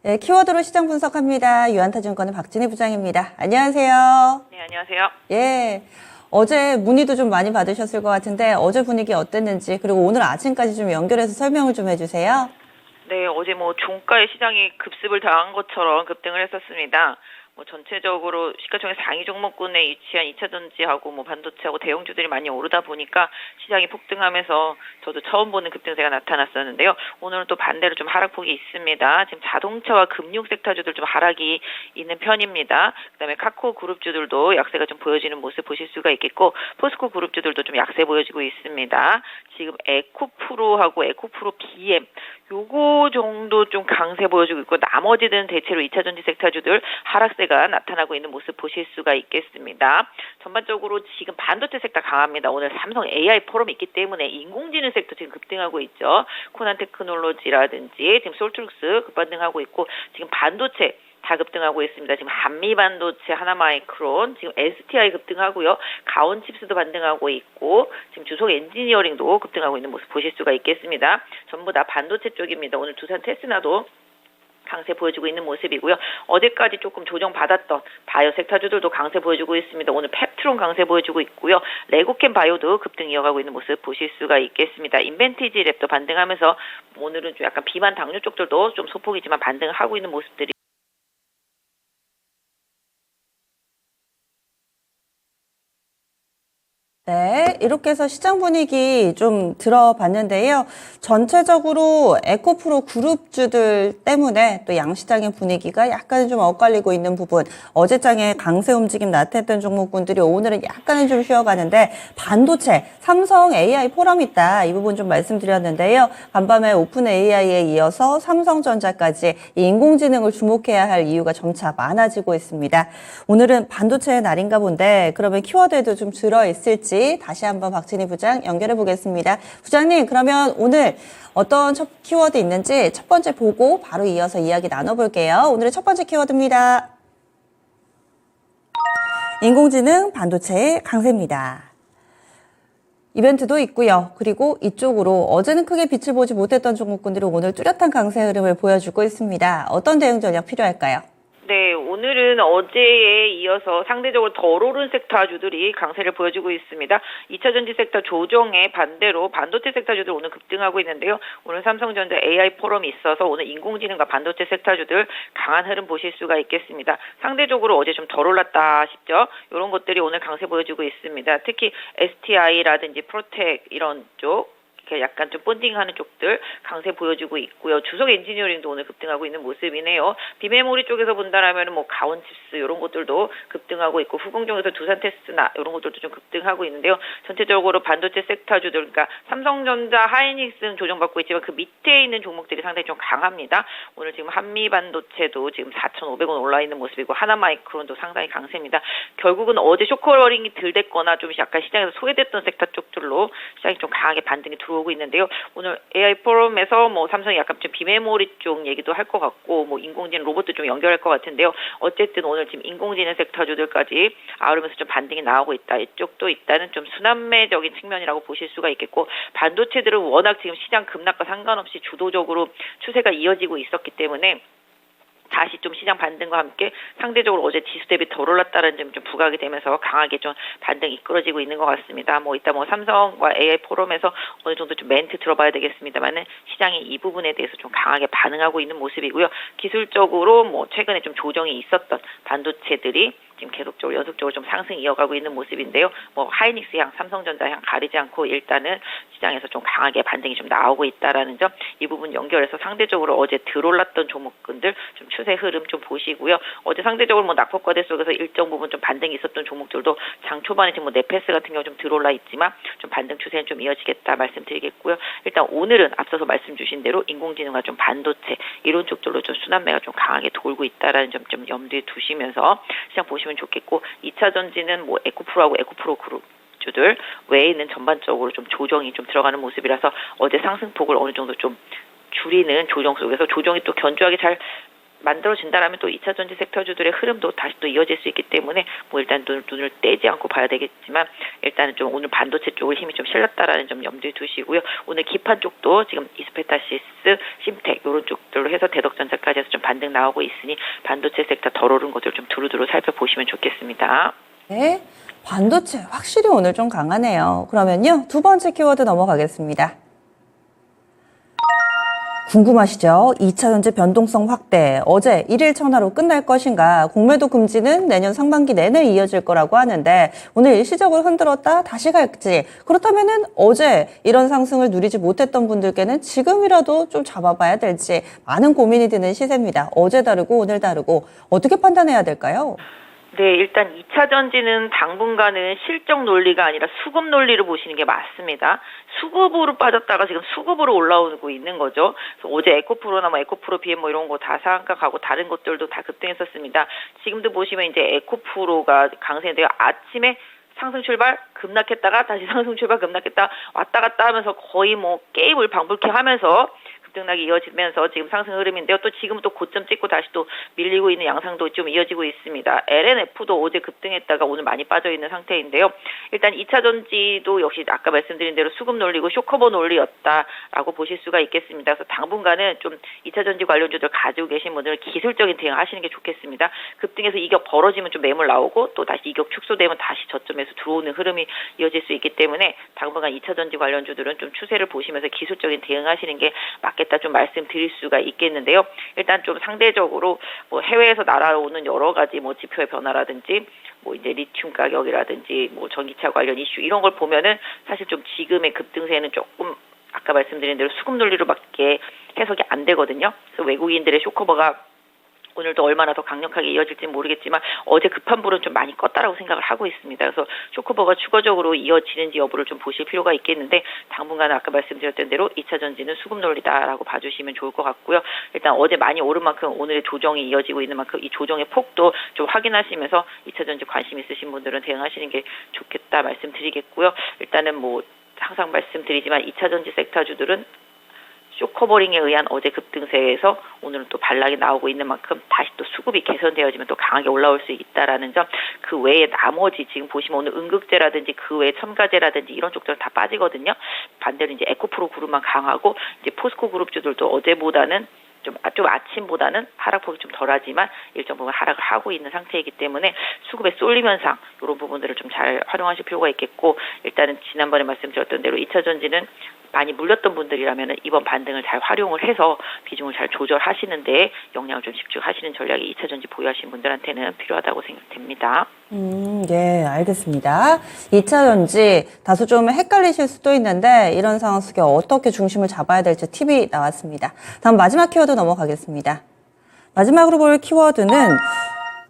네, 키워드로 시장 분석합니다. 유한타증권의 박진희 부장입니다. 안녕하세요. 네, 안녕하세요. 예. 어제 문의도 좀 많이 받으셨을 것 같은데 어제 분위기 어땠는지 그리고 오늘 아침까지 좀 연결해서 설명을 좀 해주세요. 네, 어제 종가의 시장이 급습을 당한 것처럼 급등을 했었습니다. 전체적으로 시가총액 상위 종목군에 위치한 2차전지하고 반도체하고 대형주들이 많이 오르다 보니까 시장이 폭등하면서 저도 처음 보는 급등세가 나타났었는데요. 오늘은 또 반대로 좀 하락폭이 있습니다. 지금 자동차와 금융 섹터주들 좀 하락이 있는 편입니다. 그다음에 카카오 그룹주들도 약세가 좀 보여지는 모습 보실 수가 있겠고 포스코 그룹주들도 좀 약세 보여지고 있습니다. 지금 에코프로하고 에코프로 BM 요거 정도 좀 강세 보여주고 있고 나머지는 대체로 2차전지 섹터주들 하락세가 나타나고 있는 모습 보실 수가 있겠습니다. 전반적으로 지금 반도체 섹터 강합니다. 오늘 삼성 AI 포럼이 있기 때문에 인공지능 섹터 지금 급등하고 있죠. 코난 테크놀로지라든지 지금 솔트룩스 급반등하고 있고 지금 반도체 다 급등하고 있습니다. 지금 한미반도체, 하나마이크론, 지금 STI 급등하고요. 가온칩스도 반등하고 있고 지금 주속 엔지니어링도 급등하고 있는 모습 보실 수가 있겠습니다. 전부 다 반도체 쪽입니다. 오늘 두산 테스나도 강세 보여주고 있는 모습이고요. 어제까지 조금 조정받았던 바이오 섹터주들도 강세 보여주고 있습니다. 오늘 펩트론 강세 보여주고 있고요. 레고캠 바이오도 급등 이어가고 있는 모습 보실 수가 있겠습니다. 인벤티지 랩도 반등하면서 오늘은 좀 약간 비만 당뇨 쪽들도 좀 소폭이지만 반등을 하고 있는 모습들이 네, 이렇게 해서 시장 분위기 좀 들어봤는데요. 전체적으로 에코프로 그룹주들 때문에 또 양시장의 분위기가 약간은 좀 엇갈리고 있는 부분. 어제장에 강세 움직임 나타냈던 종목군들이 오늘은 약간은 좀 쉬어가는데 반도체, 삼성 AI 포럼 있다. 이 부분 좀 말씀드렸는데요. 간밤에 오픈 AI에 이어서 삼성전자까지 이 인공지능을 주목해야 할 이유가 점차 많아지고 있습니다. 오늘은 반도체의 날인가 본데 그러면 키워드에도 좀 들어있을지 다시 한번 박진희 부장 연결해 보겠습니다. 부장님, 그러면 오늘 어떤 첫 키워드 있는지 첫 번째 보고 바로 이어서 이야기 나눠볼게요. 오늘의 첫 번째 키워드입니다. 인공지능 반도체의 강세입니다. 이벤트도 있고요. 그리고 이쪽으로 어제는 크게 빛을 보지 못했던 종목군들이 오늘 뚜렷한 강세 흐름을 보여주고 있습니다. 어떤 대응 전략 필요할까요? 네, 오늘은 어제에 이어서 상대적으로 덜 오른 섹터주들이 강세를 보여주고 있습니다. 2차전지 섹터 조정에 반대로 반도체 섹터주들 오늘 급등하고 있는데요. 오늘 삼성전자 AI 포럼이 있어서 오늘 인공지능과 반도체 섹터주들 강한 흐름 보실 수가 있겠습니다. 상대적으로 어제 좀 덜 올랐다 싶죠? 이런 것들이 오늘 강세 보여주고 있습니다. 특히 STI라든지 프로텍 이런 쪽 약간 좀 본딩하는 쪽들 강세 보여주고 있고요. 주석 엔지니어링도 오늘 급등하고 있는 모습이네요. 비메모리 쪽에서 본다라면 가온칩스 이런 것들도 급등하고 있고 후공정에서 두산 테스나 이런 것들도 좀 급등하고 있는데요. 전체적으로 반도체 섹터주들 그러니까 삼성전자, 하이닉스는 조정받고 있지만 그 밑에 있는 종목들이 상당히 좀 강합니다. 오늘 지금 한미반도체도 지금 4,500원 올라 있는 모습이고 하나마이크론도 상당히 강세입니다. 결국은 어제 쇼커링이 덜 됐거나 좀 약간 시장에서 소외됐던 섹터 쪽들로 시장이 좀 강하게 반등이 들어오고 있는데요. 오늘 AI 포럼에서 삼성이 약간 좀 비메모리 쪽 얘기도 할 것 같고 인공지능 로봇도 좀 연결할 것 같은데요. 어쨌든 오늘 지금 인공지능 섹터주들까지 아우르면서 좀 반등이 나오고 있다. 이쪽도 일단은 좀 순환매적인 측면이라고 보실 수가 있겠고 반도체들은 워낙 지금 시장 급락과 상관없이 주도적으로 추세가 이어지고 있었기 때문에 다시 좀 시장 반등과 함께 상대적으로 어제 지수 대비 덜 올랐다는 점 좀 부각이 되면서 강하게 좀 반등이 이끌어지고 있는 것 같습니다. 이따 삼성과 AI 포럼에서 어느 정도 좀 멘트 들어봐야 되겠습니다만은 시장이 이 부분에 대해서 좀 강하게 반응하고 있는 모습이고요. 기술적으로 최근에 좀 조정이 있었던 반도체들이 지금 계속적으로 연속적으로 좀 상승 이어가고 있는 모습인데요. 하이닉스 향, 삼성전자 향 가리지 않고 일단은 시장에서 좀 강하게 반등이 좀 나오고 있다라는 점, 이 부분 연결해서 상대적으로 어제 덜 올랐던 종목군들 좀 추세 흐름 좀 보시고요. 어제 상대적으로 낙폭과대 속에서 일정 부분 좀 반등이 있었던 종목들도 장 초반에 지금 네페스 같은 경우 좀 덜 올라 있지만 좀 반등 추세는 좀 이어지겠다 말씀드리겠고요. 일단 오늘은 앞서서 말씀 주신 대로 인공지능과 좀 반도체 이런 쪽들로 좀 순환매가 좀 강하게 돌고 있다라는 점 좀 염두에 두시면서 시장 보시면 좋겠고 2차 전지는 에코프로하고 에코프로 그룹 주들 외에는 전반적으로 좀 조정이 좀 들어가는 모습이라서 어제 상승폭을 어느 정도 좀 줄이는 조정 속에서 조정이 또 견조하게 잘 만들어진다라면 또 2차 전지 섹터주들의 흐름도 다시 또 이어질 수 있기 때문에 뭐 일단 눈을 떼지 않고 봐야 되겠지만 일단은 좀 오늘 반도체 쪽을 힘이 좀 실렸다라는 점 염두에 두시고요. 오늘 기판 쪽도 지금 이스페타시스, 심텍 이런 쪽들로 해서 대덕전자까지 해서 좀 반등 나오고 있으니 반도체 섹터 덜 오른 것들 좀 두루두루 살펴보시면 좋겠습니다. 네, 반도체 확실히 오늘 좀 강하네요. 그러면요, 두 번째 키워드 넘어가겠습니다. 궁금하시죠? 2차 전지 변동성 확대. 어제 1일 천하로 끝날 것인가? 공매도 금지는 내년 상반기 내내 이어질 거라고 하는데 오늘 일시적으로 흔들었다 다시 갈지. 그렇다면은 어제 이런 상승을 누리지 못했던 분들께는 지금이라도 좀 잡아봐야 될지 많은 고민이 드는 시세입니다. 어제 다르고 오늘 다르고 어떻게 판단해야 될까요? 네, 일단 2차 전지는 당분간은 실적 논리가 아니라 수급 논리를 보시는 게 맞습니다. 수급으로 빠졌다가 지금 수급으로 올라오고 있는 거죠. 그래서 어제 에코프로나 뭐 에코프로 BM 뭐 이런 거 다 상한가 가고 다른 것들도 다 급등했었습니다. 지금도 보시면 이제 에코프로가 강세인데요. 아침에 상승 출발 급락했다가 다시 상승 출발 급락했다 왔다 갔다 하면서 거의 뭐 게임을 방불케 하면서 급등락이 이어지면서 지금 상승 흐름인데요. 또 지금 또 고점 찍고 다시 또 밀리고 있는 양상도 좀 이어지고 있습니다. LNF도 어제 급등했다가 오늘 많이 빠져 있는 상태인데요. 일단 2차 전지도 역시 아까 말씀드린 대로 수급 논리고 쇼커버 논리였다라고 보실 수가 있겠습니다. 그래서 당분간은 좀 2차 전지 관련주들 가지고 계신 분들은 기술적인 대응 하시는 게 좋겠습니다. 급등해서 이격 벌어지면 좀 매물 나오고 또 다시 이격 축소되면 다시 저점에서 들어오는 흐름이 이어질 수 있기 때문에 당분간 2차 전지 관련주들은 좀 추세를 보시면서 기술적인 대응하시는 게 맞겠다 좀 말씀드릴 수가 있겠는데요. 일단 좀 상대적으로 뭐 해외에서 날아오는 여러 가지 뭐 지표의 변화라든지 뭐 이제 리튬 가격이라든지 뭐 전기차 관련 이슈 이런 걸 보면은 사실 좀 지금의 급등세는 조금 아까 말씀드린 대로 수급 논리로밖에 해석이 안 되거든요. 그래서 외국인들의 쇼커버가 오늘도 얼마나 더 강력하게 이어질지는 모르겠지만 어제 급한 불은 좀 많이 껐다라고 생각을 하고 있습니다. 그래서 쇼커버가 추가적으로 이어지는지 여부를 좀 보실 필요가 있겠는데 당분간은 아까 말씀드렸던 대로 2차 전지는 수급 논리다라고 봐주시면 좋을 것 같고요. 일단 어제 많이 오른 만큼 오늘의 조정이 이어지고 있는 만큼 이 조정의 폭도 좀 확인하시면서 2차 전지 관심 있으신 분들은 대응하시는 게 좋겠다 말씀드리겠고요. 일단은 뭐 항상 말씀드리지만 2차 전지 섹터주들은 쇼커버링에 의한 어제 급등세에서 오늘은 또 반락이 나오고 있는 만큼 다시 또 수급이 개선되어지면 또 강하게 올라올 수 있다라는 점, 그 외에 나머지 지금 보시면 오늘 음극재라든지 그 외에 첨가재라든지 이런 쪽들은 다 빠지거든요. 반대로 이제 에코프로 그룹만 강하고 이제 포스코 그룹주들도 어제보다는 좀 아침보다는 하락폭이 좀 덜하지만 일정 부분 하락을 하고 있는 상태이기 때문에 수급의 쏠림 현상 이런 부분들을 좀 잘 활용하실 필요가 있겠고, 일단은 지난번에 말씀드렸던 대로 2차 전지는 많이 물렸던 분들이라면 이번 반등을 잘 활용을 해서 비중을 잘 조절하시는 데 역량을 좀 집중하시는 전략이 2차 전지 보유하시는 분들한테는 필요하다고 생각됩니다. 예, 알겠습니다. 2차 전지 다소 좀 헷갈리실 수도 있는데 이런 상황 속에 어떻게 중심을 잡아야 될지 팁이 나왔습니다. 다음 마지막 키워드 넘어가겠습니다. 마지막으로 볼 키워드는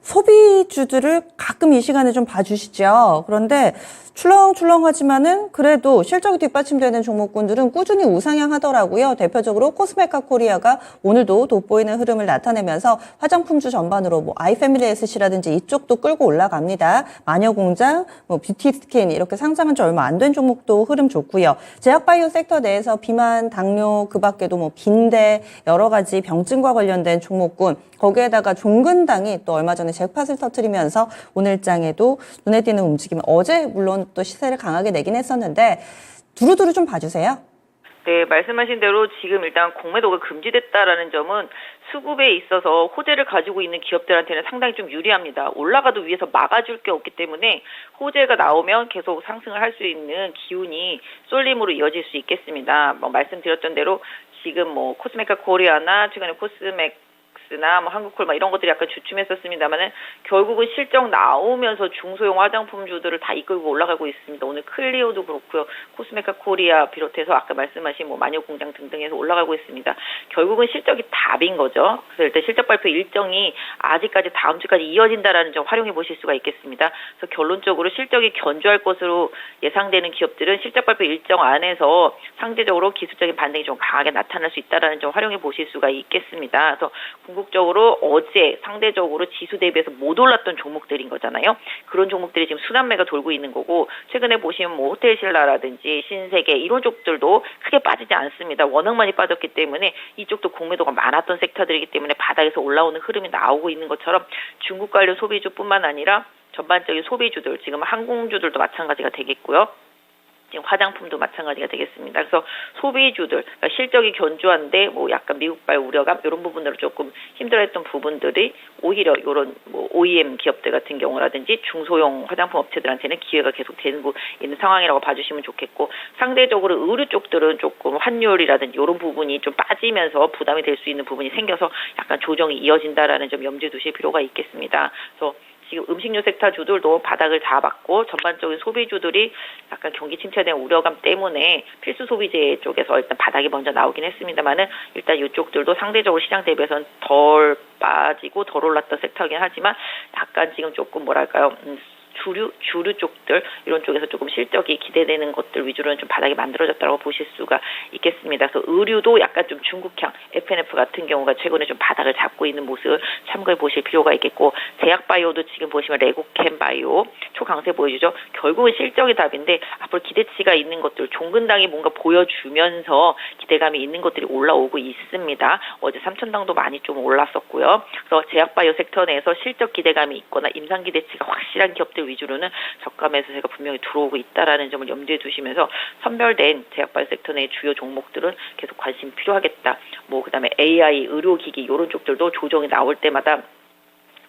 소비주들을 가끔 이 시간에 좀 봐주시죠. 그런데 출렁출렁하지만은 그래도 실적이 뒷받침되는 종목군들은 꾸준히 우상향하더라고요. 대표적으로 코스메카 코리아가 오늘도 돋보이는 흐름을 나타내면서 화장품주 전반으로 뭐 아이패밀리 SC라든지 이쪽도 끌고 올라갑니다. 마녀공장, 뭐 뷰티스킨 이렇게 상장한 지 얼마 안 된 종목도 흐름 좋고요. 제약바이오 sek터 내에서 비만, 당뇨 그 밖에도 뭐 빈대 여러 가지 병증과 관련된 종목군, 거기에다가 종근당이 또 얼마 전에 잭팟을 터뜨리면서 오늘장에도 눈에 띄는 움직임, 어제 물론 또 시세를 강하게 내긴 했었는데 두루두루 좀 봐주세요. 네, 말씀하신 대로 지금 일단 공매도가 금지됐다라는 점은 수급에 있어서 호재를 가지고 있는 기업들한테는 상당히 좀 유리합니다. 올라가도 위에서 막아줄 게 없기 때문에 호재가 나오면 계속 상승을 할 수 있는 기운이 쏠림으로 이어질 수 있겠습니다. 뭐 말씀드렸던 대로 지금 뭐 코스메카 코리아나 최근에 코스맥스나 뭐 한국콜 막 이런 것들이 약간 주춤했었습니다만은 결국은 실적 나오면서 중소형 화장품주들을 다 이끌고 올라가고 있습니다. 오늘 클리오도 그렇고요, 코스메카 코리아 비롯해서 아까 말씀하신 뭐 마녀공장 등등해서 올라가고 있습니다. 결국은 실적이 답인 거죠. 그래서 일단 실적 발표 일정이 아직까지 다음 주까지 이어진다라는 점 활용해 보실 수가 있겠습니다. 그래서 결론적으로 실적이 견조할 것으로 예상되는 기업들은 실적 발표 일정 안에서 상대적으로 기술적인 반등이 좀 강하게 나타날 수 있다라는 점 활용해 보실 수가 있겠습니다. 그래서 궁극적으로 어제 상대적으로 지수 대비해서 못 올랐던 종목들인 거잖아요. 그런 종목들이 지금 순환매가 돌고 있는 거고, 최근에 보시면 뭐 호텔신라라든지 신세계 이런 쪽들도 크게 빠지지 않습니다. 워낙 많이 빠졌기 때문에 이쪽도 공매도가 많았던 섹터들이기 때문에 바닥에서 올라오는 흐름이 나오고 있는 것처럼 중국 관련 소비주뿐만 아니라 전반적인 소비주들, 지금 항공주들도 마찬가지가 되겠고요. 지금 화장품도 마찬가지가 되겠습니다. 그래서 소비주들, 그러니까 실적이 견조한데 뭐 약간 미국발 우려감 이런 부분으로 조금 힘들어했던 부분들이 오히려 이런 뭐 OEM 기업들 같은 경우라든지 중소형 화장품 업체들한테는 기회가 계속 되고 있는 상황이라고 봐주시면 좋겠고, 상대적으로 의류 쪽들은 조금 환율이라든지 이런 부분이 좀 빠지면서 부담이 될 수 있는 부분이 생겨서 약간 조정이 이어진다라는 점 염두에 두실 필요가 있겠습니다. 그래서 지금 음식료 섹터주들도 바닥을 잡았고, 전반적인 소비주들이 약간 경기 침체에 대한 우려감 때문에 필수 소비재 쪽에서 일단 바닥이 먼저 나오긴 했습니다만은, 일단 이쪽들도 상대적으로 시장 대비해서는 덜 빠지고 덜 올랐던 섹터이긴 하지만 약간 지금 조금 뭐랄까요, 주류 쪽들 이런 쪽에서 조금 실적이 기대되는 것들 위주로는 좀 바닥이 만들어졌다고 보실 수가 있겠습니다. 그래서 의류도 약간 좀 중국향 F&F 같은 경우가 최근에 좀 바닥을 잡고 있는 모습을 참고해 보실 필요가 있겠고, 제약바이오도 지금 보시면 레고캠바이오 초강세 보여주죠. 결국은 실적이 답인데 앞으로 기대치가 있는 것들, 종근당이 뭔가 보여주면서 기대감이 있는 것들이 올라오고 있습니다. 어제 3,000당도 많이 좀 올랐었고요. 그래서 제약바이오 섹터 내에서 실적 기대감이 있거나 임상 기대치가 확실한 기업들 위주로는 저가 매수세가 분명히 들어오고 있다라는 점을 염두에 두시면서, 선별된 제약바이오 섹터 내의 주요 종목들은 계속 관심이 필요하겠다. 뭐 그다음에 AI, 의료기기 이런 쪽들도 조정이 나올 때마다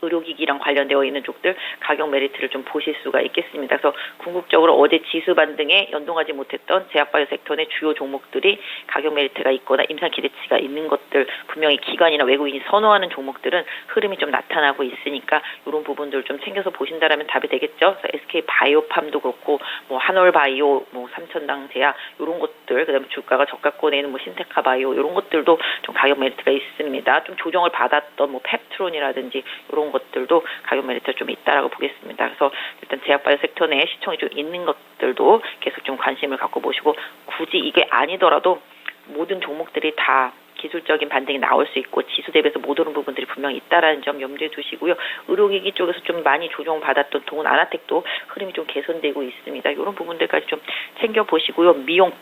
의료기기랑 관련되어 있는 쪽들 가격 메리트를 좀 보실 수가 있겠습니다. 그래서 궁극적으로 어제 지수 반등에 연동하지 못했던 제약바이오 섹터 내 주요 종목들이 가격 메리트가 있거나 임상 기대치가 있는 것들, 분명히 기관이나 외국인이 선호하는 종목들은 흐름이 좀 나타나고 있으니까 이런 부분들 좀 챙겨서 보신다라면 답이 되겠죠. 그래서 SK 바이오팜도 그렇고 뭐 한올바이오, 뭐 삼천당 제약 이런 것들, 그다음에 주가가 저가권에 있는 뭐 신테카 바이오 이런 것들도 좀 가격 메리트가 있습니다. 좀 조정을 받았던 뭐 펩트론이라든지 이런 것들도 가격 메리트가 좀 있다라고 보겠습니다. 그래서 일단 제약바이오 섹터 내에 시총이 좀 있는 것들도 계속 좀 관심을 갖고 보시고, 굳이 이게 아니더라도 모든 종목들이 다 기술적인 반등이 나올 수 있고 지수 대비해서 못 오른 부분들이 분명히 있다라는 점 염두에 두시고요. 의료기기 쪽에서 좀 많이 조정받았던 동은 아나텍도 흐름이 좀 개선되고 있습니다. 이런 부분들까지 좀 챙겨보시고요. 미용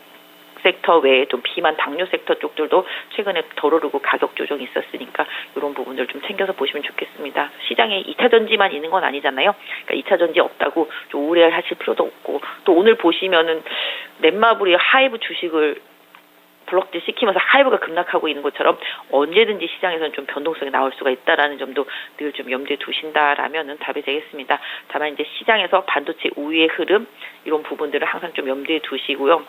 섹터 외에 좀 비만 당뇨 sek터 쪽들도 최근에 덜 오르고 가격 조정이 있었으니까 이런 부분들 좀 챙겨서 보시면 좋겠습니다. 시장에 2차 전지만 있는 건 아니잖아요. 그러니까 2차 전지 없다고 좀 우려하실 필요도 없고, 또 오늘 보시면은 넷마블이 하이브 주식을 블록질 시키면서 하이브가 급락하고 있는 것처럼 언제든지 시장에서는 좀 변동성이 나올 수가 있다라는 점도 늘 좀 염두에 두신다라면은 답이 되겠습니다. 다만 이제 시장에서 반도체 우위의 흐름 이런 부분들을 항상 좀 염두에 두시고요.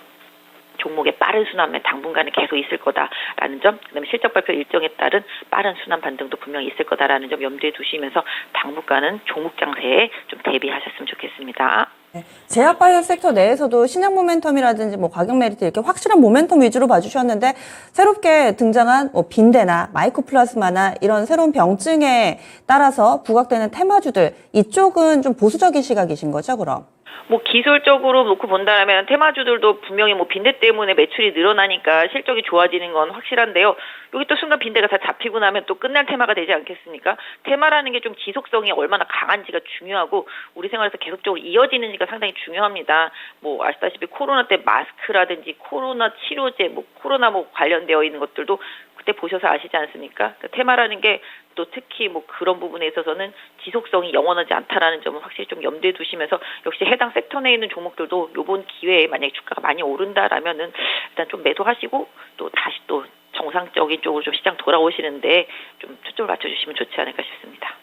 종목의 빠른 순환매 당분간은 계속 있을 거다라는 점, 그다음에 실적 발표 일정에 따른 빠른 순환 반등도 분명히 있을 거다라는 점 염두에 두시면서 당분간은 종목 장세에 좀 대비하셨으면 좋겠습니다. 네. 제약바이오 섹터 내에서도 신약 모멘텀이라든지 뭐 가격 메리트 이렇게 확실한 모멘텀 위주로 봐주셨는데, 새롭게 등장한 뭐 빈대나 마이코플라스마나 이런 새로운 병증에 따라서 부각되는 테마주들, 이쪽은 좀 보수적인 시각이신 거죠, 그럼? 뭐 기술적으로 놓고 본다면 테마주들도 분명히 뭐 빈대 때문에 매출이 늘어나니까 실적이 좋아지는 건 확실한데요. 여기 또 순간 빈대가 다 잡히고 나면 또 끝날 테마가 되지 않겠습니까? 테마라는 게 좀 지속성이 얼마나 강한지가 중요하고 우리 생활에서 계속적으로 이어지는지가 상당히 중요합니다. 뭐 아시다시피 코로나 때 마스크라든지 코로나 치료제, 뭐 코로나 뭐 관련되어 있는 것들도 그때 보셔서 아시지 않습니까? 그러니까 테마라는 게 또 특히 뭐 그런 부분에 있어서는 지속성이 영원하지 않다라는 점을 확실히 좀 염두에 두시면서, 역시 해당 섹터 내에 있는 종목들도 이번 기회에 만약에 주가가 많이 오른다라면은 일단 좀 매도하시고 또 다시 또 정상적인 쪽으로 좀 시장 돌아오시는데 좀 초점을 맞춰주시면 좋지 않을까 싶습니다.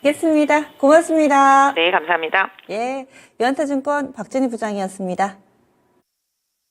알겠습니다. 고맙습니다. 네, 감사합니다. 예, 유한타증권 박진희 부장이었습니다.